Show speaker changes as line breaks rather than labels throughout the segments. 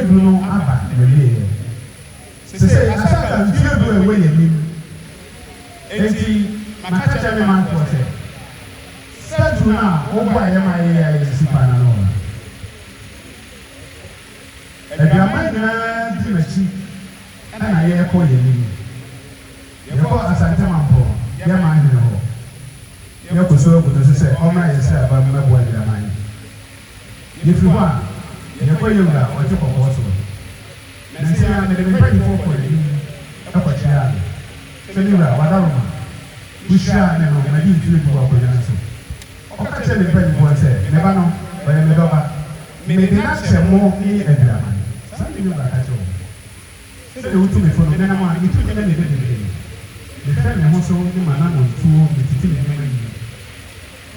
du no aba na wie sɛ asaka ntie du ɛwɔ yɛ nim enti makakyɛ me man ko sɛ du na wo ba yɛ ma yɛ sipa na no aduaman nyinaa di m'akyi ɛna yɛkɔ yɛ nim yɛkɔ asante mampɔ yɛma ahene hɔ yɛkɔ so akoto so sɛ ɔma yɛ sɛ aba mmɛboa aduaman yɛfiri hɔ a yɛkɔ yɛwura ɔte kɔkɔɔ so na nti a mede me mpanyimfoɔ kɔ anim ɛkɔkyerɛ a sɛ ne wura wadaroma wohyia ne no made mfiri gu akɔdwa no so ɔka kyerɛ ne mpanyimfoɔ sɛ ne ba no ɔyɛ me dɔba mede no akyɛ mo ne aduaman saa ne wura ka kyerɛ wo sɛdeɛ wotumi fo no menam a metumi na mede bebree mehwɛ me ho so ne ma na nɔntuo metiti me nneɛma yi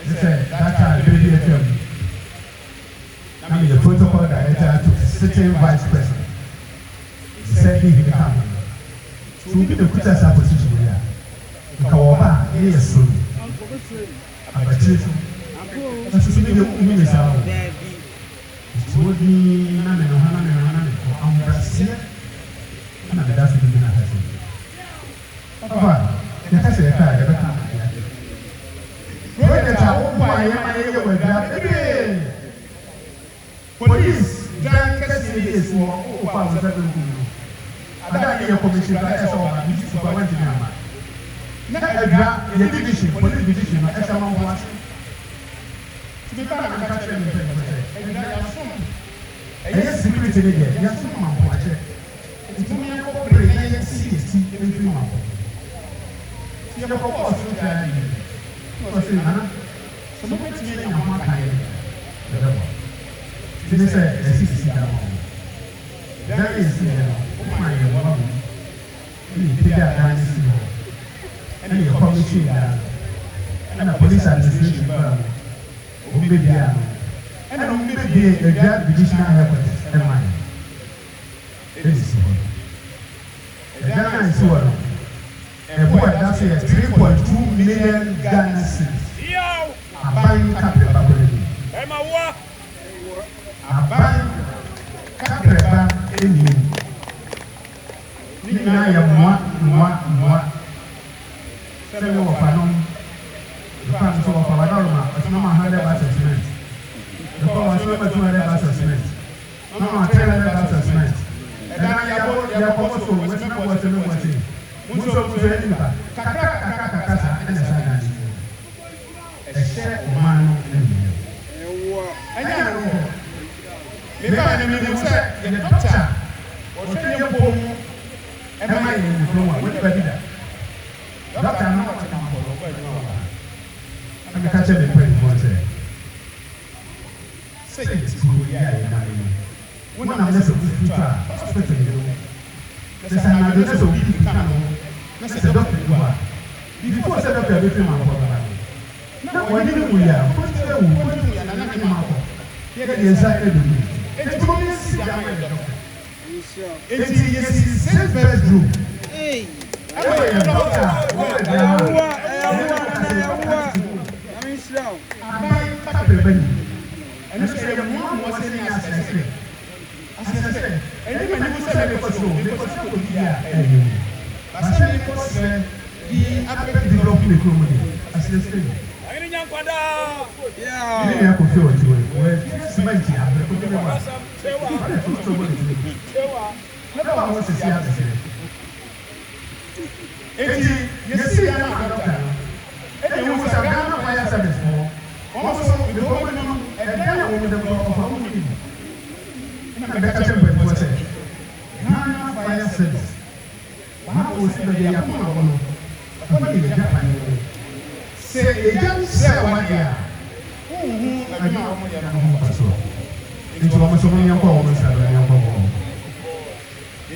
ne sɛ data berɛ bi atwam na meyɛ protocol director to sitting vice president sɛ ne hene ka ho so obi na kuta saa position yi a nka wɔ ba a ne yɛ soro abakyire so na soso ne yɛ wohu ne saa ho nti wɔdi na me no ha na me no ha na me kɔ ahobraseɛ na meda so bi na akasɛ ɔba yɛka sɛ yɛka a yɛbɛka project a wobɔ a yɛma yɛyɛ wɔ adua bebree police dan kɛseɛ bi esi hɔ wokɔ a wo sɛ bɛnku no ada ne yɛ commission ba ɛsɛ ɔba bi ti supa wantumi ama na adua yɛ division police division no ɛsɛ ma mpo ase tibiba na meka kyerɛ me mpɛ sɛ adua yɛasom ɛyɛ security ne deɛ yɛasom ma mpo akyɛ ntumi yɛkɔ pere na yɛsi yɛsi mfiri ma mpo yɛkɔ kɔɔ so taa ne ɔsɛ nana sɛ mobɛtumi anya ho akaeɛ yɛbɛbɔ tini sɛ ɛsi sisi da hɔ dan esi yɛ no ɔma yɛ wɔ mu ɛna yɛpagya dan ne si hɔ ɛna yɛ kɔmikyin da ɛna police administration baa mu ɔmo bɛbia no ɛna ɔmo bɛbie adua divisional headquarters ɛma yɛ ɛsisi hɔ ɛdan a esi hɔ no ɛbo ɛda so yɛ 3.2 million Ghana cedis aban kaprɛba kɔnɔ bi aban kaprɛba enyim ne nyinaa yɛ mmoa sɛdeɛ wɔfa no yɛfa nso wɔfa wadaroma ɔsonama 100 bags of cement yɛfa wɔsonama 200 bags of cement ɔsonama 300 bags of cement ɛdan yɛkɔbɔ so wɔsonama wɔsɛ ne wɔsɛ muso muso yɛ nipa kakra saa ɛna saa dan ne ɛhyɛ ɔman no ɛnyɛ ɛnyɛ ano hɔ meba ne mi mu sɛ yɛ dɔkta wɔhwɛ yɛ bɔ mu ɛma yɛ nkuro a wɔde bɛbi da dɔkta no ɔte ka mpɔ ɔbɔ adwuma wɔ ha ɛna ka kyerɛ me mpanyinfoɔ sɛ yɛ ti kuro yi a yɛ nan yi wonam ne sɛ wofitu a hospital yi no sɛ sɛ anadwo ne sɛ obi ka no na sɛ dɔkta yi hɔ a before sɛ dɔkta bɛfiri ma nkɔ bɛba na wɔde ne mu yɛ a kɔnti ewu kɔnti mu yɛ na na ne ma kɔ yɛde nsa ɛdu mu eti mo yɛ si ama yɛ dɔkta eti yɛ si 6 bedroom ɛwɔ yɛ dɔkta wɔyɛ dɛm aban kapere bɛ ni ɛno sɛ yɛ mu amu ɔsɛ ne asɛsɛ ɛni ma ni mo sɛ ne kɔ so obi a ɛyɛ basɛ ne kɔ sɛ di abɛ develop ne kurom de asɛsɛ ni ɛni yɛ kɔ fi ɔti wɔ cement abɛ kɔ tɛ bɛ wa ɔyɛ tó tó bɔ ne ti ne bɛ wa wɔ sisi asɛsɛ eti yɛsi yɛ na adɔkta no ɛni yɛ wɔ sɛ Ghana fire service fɔ wɔn so ne kɔ bɛ no ɛdan yɛ wɔn de kɔ ɔfa wɔn mu na bɛka kyɛ mpanyinfoɔ sɛ Ghana fire service wɔn a wɔsi bɛ yɛ yɛn akoma wɔn no ɛfɔ ne yɛ gya pan wɔn sɛ egya sɛ wɔn yɛ a huhu adwuma wɔn yɛ no ho kɔ so nti wɔn nso wɔn yɛn kɔ wɔn nsa bɛ yɛn kɔ wɔn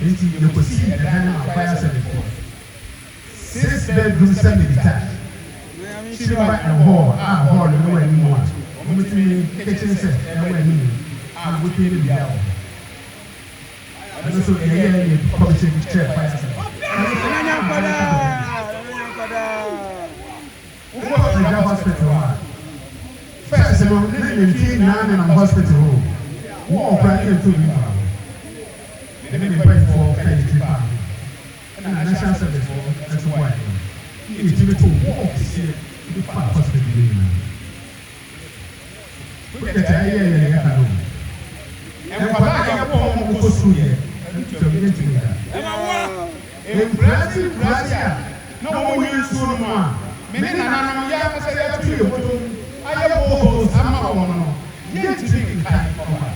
nti yɛ kɔ si Ghana fire service fɔ 6 bedroom semi-detached silver and hall a hall no wɔ anim a wɔn ti kitchen set ɛwɔ anim a wɔtwe ne bi awɔ ɛno so yɛyɛ yɛ commission chair fire service wokɔ ɔgya hospital a first no ne ne nti nyinaa nenam hospital hɔ wɔn ɔkora ne ɛto bi ma ɛne ne mpanyinfoɔ ɛyɛ ti paa ɛna national service fo ɛso wɔ ayɛ ne yɛtumi to wɔn kɛseɛ ne pa hospital bi nyinaa project ayɛ yɛ ka no nkwadaa yɛ kɔ wɔn kɔ sukuu yɛ ɛntwam yɛ ntumi da nkurasi a na wɔn yi nsuo no mu a mene nananom yɛ akasa yɛ ato yɛ bɔtɔ ayɛ bɔɔls ama wɔn no yɛ ntumi nkae ɔba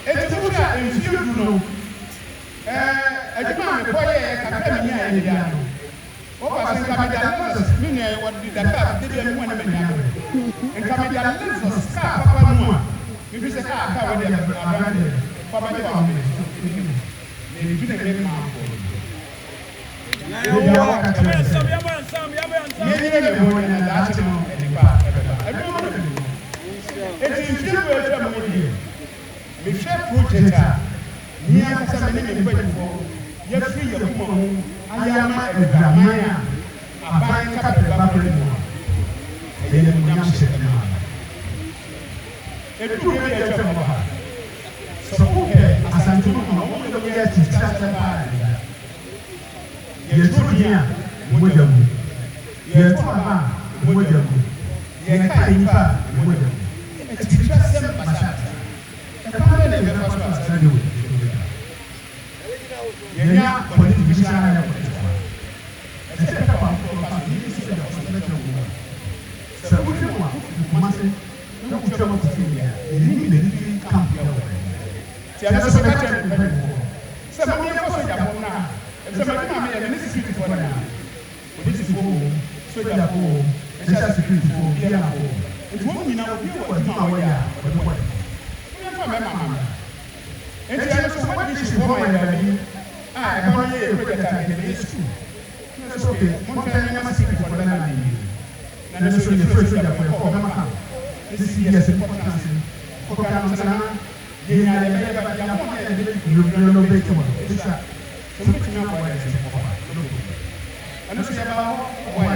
eti wura nsuo du no adwuma a mekɔ yɛ kakra mi nya yɛ bia no wɔba sɛ nka meda lenses me nua wɔde daka debia me mu a na manya nka meda lenses kaa papa mu a mefi sɛ kaa wɔde abrane papa bɛ wɔ me na ebi na ɛbɛ maa kɔ yɛnyɛ me ho na daakye no ɛde ba ɛbɛma no eti mfie wo atwa mu die mehwɛ project a ni akasa me ne me mpanyinfoɔ yɛfiri yɛ kuma ho ayama aduaman a aban kapɛ babere mu a ɛyɛ munyam hyɛ no a ɛduru bi a atwa mu ha sɛ wopɛ asantemu ma wɔn yɛ titira sɛ paa yɛto din a mogya mu yɛto aba a mogya mu yɛka nipa a mogya mu ɛtitira sɛm bahyata ɛkwan bɛ na ɛbɛfa so asesa de wɔ yɛnya politiki bi saa yɛ politiki ɛsɛ ɛka pa mfo pa so yɛ sɛ yɛ ɔsɛ kyerɛ wo sɛ wohwɛ mu a nkoma se na wotwa ma kofi yɛ ɛni na ɛni camp yɛ wɔ ti ɛno so bɛka kyerɛ mpɛ sɛ mo yɛkɔ sogyafo no a sɛ mɛde ma meyɛ ne securityfoɔ no a polisifoɔ wɔ mu sogyafoɔ wɔ mu ɛhyɛ securityfoɔ bia na wɔ nti wɔn nyinaa obi wɔ adwuma a wɔyɛ a wɔde wɔde woyɛmfa mɛma ma nti ɛno so wɔde hyehyɛfoɔ ma yɛani a ɛhɔ no yɛ project a ɛkɛde yɛ sukuu na sɛ oke montwɛ nneɛma securityfoɔ no na yɛ na ne so yɛfrɛ sogyafoɔ yɛkɔ ɔbɛma ka ne sisi yɛ sɛ kɔtena ase kɔkɔka no nsana yɛnya yɛbɛyɛ yɛho na yɛde no bɛkɛ wɔ ɛsua something about what is and so you know why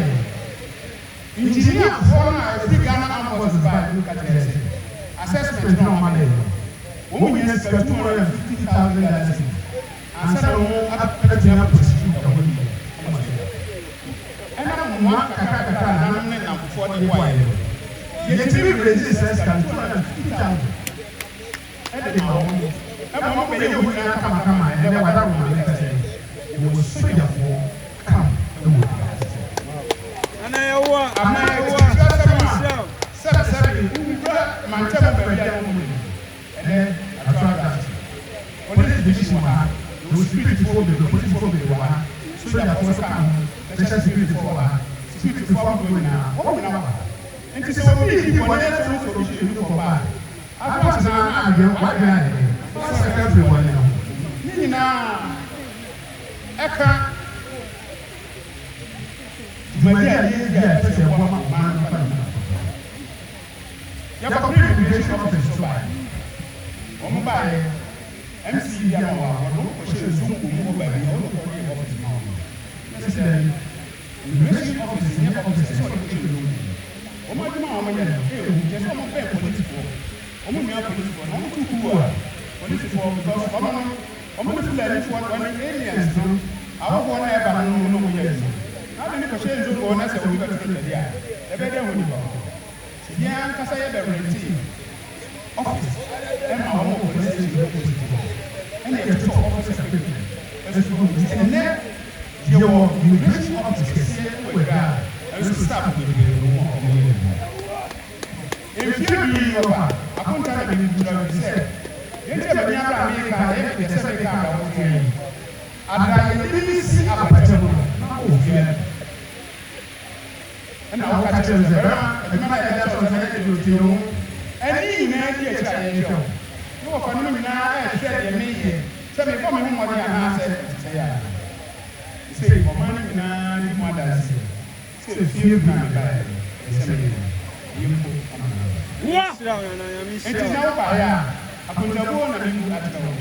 engineer for now every Ghana Armed Forces by look at this assessment no money woman yes $250,000 and so up to position and I'm one kaka for the why yet to resistance can $250,000 and the moment I'm going to come and then what I'm there was soldier come the wood. And I want my temper and then I tried that. What is the decision? It was spirit before the police before the war. Soldier force come, special security for spirit before going now. Oh, now. And to say, what else to look for bad. I was now, what guy? What's everyone now? Eka Maria Lydia says a woman man. Yabba immigration office to buy. One by MC Yamawa, no, she is soon move by the other office now. President, immigration office in your office is what you do. Oh, my mama, just some of them political. Oh, my political, no too poor. Political because almost like one aliens do. Our one ever no yes. How many questions do go on as a week of the year? A better one. Young Casaya Berenti office and our own police and they have two offices. And then your immigration office with God and stop with you. If you be your I can't tell you said. You tell me America, the second time. And I didn't see a pattern. And now, I tell you, and he made a child. You are coming now, I said, you may tell me for me what I said. Say, for money, now, mother, say, few grand bad. What? And now, I put the bone and at home.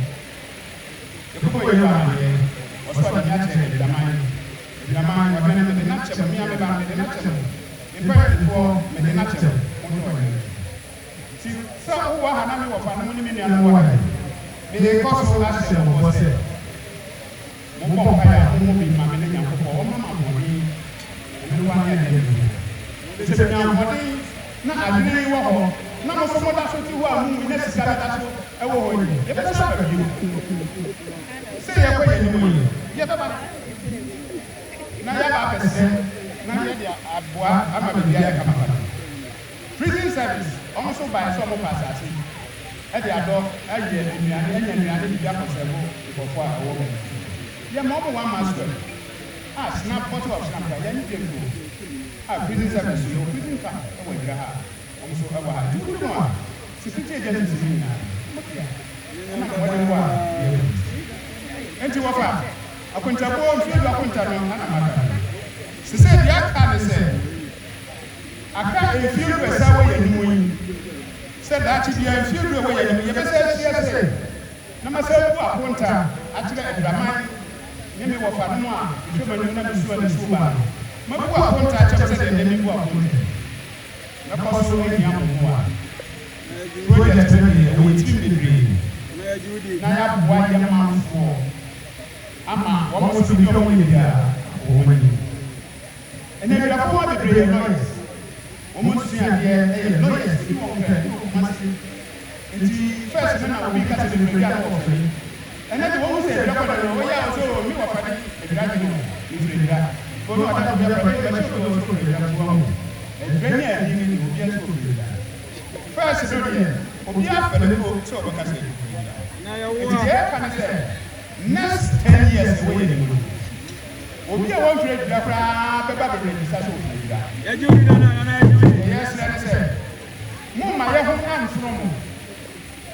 The boy, what's what I had the mind. The mind, what I the natural, me about the natural. In part for the natural. See, so what I know of an million and one. Me koso na hye mo bo se. Mo bo pa ya mo bi ma me nya ko o ma mo ni. Me wa ya ya. Se me nya mo ni na adwene wo ho. Na mo so mo da so ti ho a mu na sika da so e wo ho ni. E be sa ba bi. Se ya ko ya ni mu ni. Ya ba. Na ya ba pese. Na ya dia aboa ama bi ya ka ma. Prison service almost by some of us as e dey ado aye nnuane bi akosebo before a wo ya mo mo one master snap photo of snap ya ni dem go prison service yo prison ka e wo dira ha almost e wo ha du no a security agency ni na na ko wa wa enti wo fa akontabo mfi do akontano na mata se se dia ka ne se aka efiu do esa wo ya ni mo yi se da chi dia efiu do wo ya ni ye be se sia se na ma se bu akonta akire adraman ne me wo fa no a efiu ma ni na bi su na su ba ma bu akonta acha se de ne bu akonta na ko so ni ya mo a project ni e wo team ni bi na ya bu wa ya ma fo ama wo mo so bi ko wo ye dia wo ma ni ene bi da ko wa be bre noise almost see a lawyers people nti first na obi ka se be ga ko fe and then wo say da ko da wo ya so mi wa fa ni bra ji no ni bra ko no ata ko bra ko ba so ko bra ko mo e bra ni ani ni obi so ko bra first no dey obi afa ni ko so ba ka se na ya wo e ka na se next 10 years we dey no obi a won trade bra kra be ba be ni sa so ko bra ya ju ni na yes let say mo ma ye ho an fro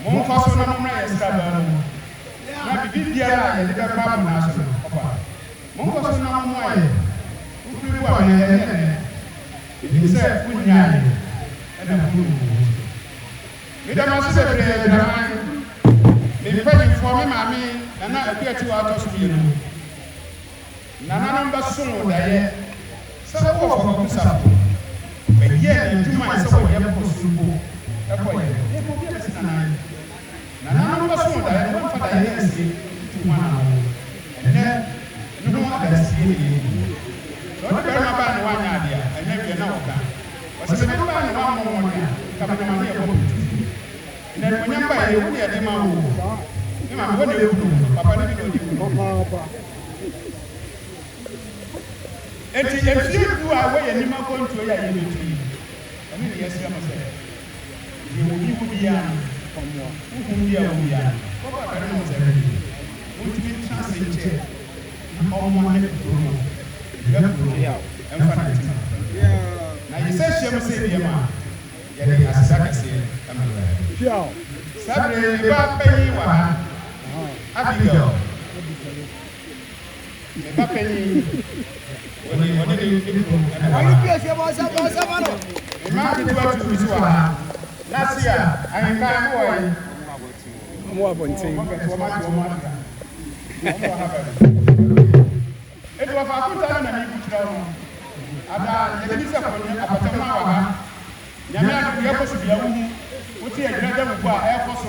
mo ko so na mo na ye ska ba no na bibi biara ye de ba mo na so opa mo ko so na mo aye ku bi wa ne ne se kunya ne na ku mi da ma se bre da ma me pa ni fo me ma mi na aku ati wa to so bi no na na ba so no da ye se ko ko ku sa yeah, you might say, "What happened to you?" That's why. Na number so that I want for the years to one. And then you want to see it. Don't care about one idea, and then you know that. But the member and one more come to my ear. And then remember, you will get him out. What do you do? Papa, and if you do away and you are going to a unity. I mean, yes, I must say. You will be young from whom you are. What I don't know, would be translated on 1 minute. You have to be out and find it. Now, you said, she must say, Yama. Yet, as I say, I'm aware. Saturday, Papa, you are. Abigail. Papa, last year, I am boy. More bonting. It was a good time and you travel. Ada the visa for Apatama. Yamia, you have to be a woman. What you have done with our air force.